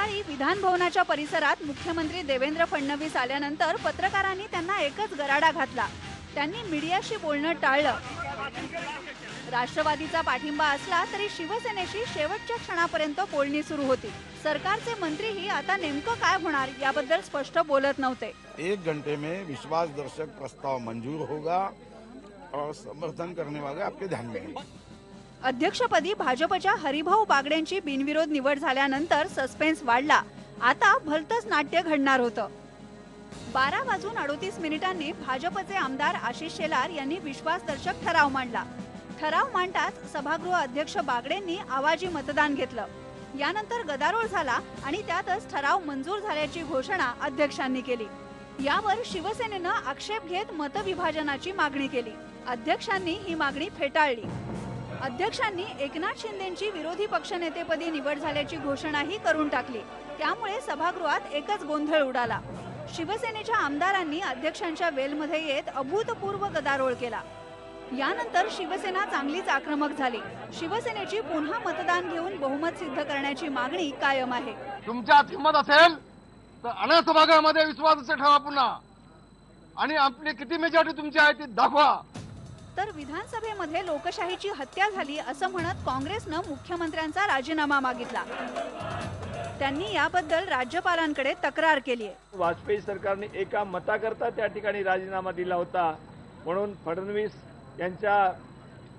सकाळी विधान भवनाच्या परिसरात मुख्यमंत्री देवेंद्र फडणवीस आल्यानंतर पत्रकारांनी त्यांना एकच गराडा घातला। त्यांनी मीडियाशी बोलणं टाळलं। राष्ट्रवादीचा पाठिंबा असला तरी शिवसेनेशी शेवटच्या क्षणापर्यंत बोलणी सुरू होती। सरकारचे मंत्रीही आता नेमकं काय होणार याबद्दल स्पष्ट बोलत नव्हते। 1 घंटे में विश्वासदर्शक प्रस्ताव मंजूर होगा और समर्थन करने वाले आपके ध्यान में आएंगे। अध्यक्षपदी भाजपच्या हरिभाऊ बागडेंची बिनविरोध निवड झाल्यानंतर सस्पेन्स वाढला। आता भलतंच नाट्य घडणार होतं। 12:38 भाजपचे आमदार आशिष शेलार यांनी विश्वासदर्शक ठराव मांडला। ठराव मांडताच सभागृह अध्यक्ष बागडेंनी आवाजी मतदान घेतलं। यानंतर गदारोळ झाला आणि त्यातच ठराव मंजूर झाल्याची घोषणा अध्यक्षांनी केली। यावर शिवसेनेनं आक्षेप घेत मतविभाजनाची मागणी केली। अध्यक्षांनी ही मागणी फेटाळली। अध्यक्षांनी एकनाथ शिंदेंची विरोधी पक्षनेतेपदी निवड झाल्याची घोषणाही करून टाकली। त्यामुळे सभागृहात एकच गोंधळ उडाला। शिवसेनेच्या आमदारांनी अध्यक्षांच्या वेलमध्ये येत अभूतपूर्व गदारोळ केला। यानंतर शिवसेना चांगलीच आक्रमक झाली। शिवसेनेची पुन्हा मतदान घेऊन बहुमत सिद्ध करण्याची मागणी कायम आहे। तुमच्यात हिंमत असेल तर अनाथ सभागृहामध्ये विश्वासाचे ठेवा पुन्हा, आणि आपली किती मेजॉरिटी तुमची आहे ती दाखवा। तर विधानसभेमध्ये लोकशाहीची हत्या झाली असं म्हणत काँग्रेसनं मुख्यमंत्र्यांचा राजीनामा मागितला। त्यांनी याबद्दल राज्यपालांकडे तक्रार केली आहे। वाजपेयी सरकारने एका मताकरता त्या ठिकाणी राजीनामा दिला होता, म्हणून फडणवीस यांच्या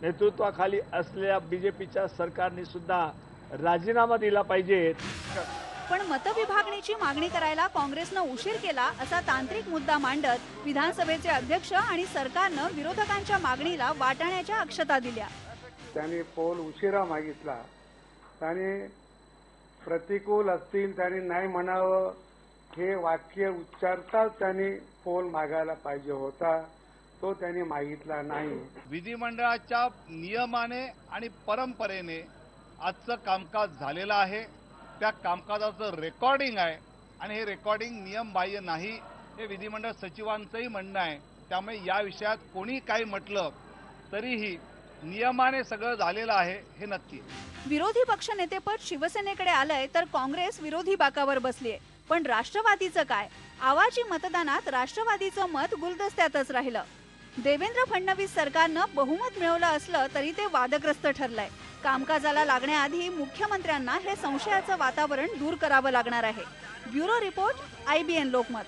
नेतृत्वाखाली असलेल्या बीजेपीच्या सरकारने सुद्धा राजीनामा दिला पाहिजे। पण मतविभागणीची मागणी करायला काँग्रेसनं उशीर केला असा तांत्रिक मुद्दा मांडत विधानसभेचे अध्यक्ष आणि सरकारनं विरोधकांच्या मागणीला वाटाण्याच्या अक्षता दिल्या। त्यांनी पोल उशिरा मागितला, त्याने प्रतिकूल असतील त्यांनी नाही म्हणावं हे वाक्य उच्चारताच त्यांनी पोल मागायला पाहिजे होता, तो त्यांनी मागितला नाही। विधिमंडळाच्या नियमाने आणि परंपरेने आजचं कामकाज झालेलं आहे। त्या कामकाजाचं रेकॉर्डिंग आहे आणि हे रेकॉर्डिंग नियमबाह्य नाही हे विधिमंडळ सचिवांचंही म्हणणं आहे। त्यामुळे या विषयात कोणी काही म्हटलं तरीही नियमाने सगळं झालेलं आहे हे नक्की। विरोधी पक्षनेतेपद शिवसेनेकडे आलंय तर काँग्रेस विरोधी बाकावर बसलीये। पण राष्ट्रवादीचं काय? आवाजी मतदानात राष्ट्रवादीचं मत गुलदस्त्यातच राहिलं। देवेंद्र फडणवीस सरकारनं बहुमत मिळवलं असलं तरी ते वादग्रस्त ठरलंय। कामकाजाला लागण्याआधी मुख्यमंत्र्यांना हे संशयाचं वातावरण दूर करावं लागणार आहे। Bureau report, IBN Lokmat.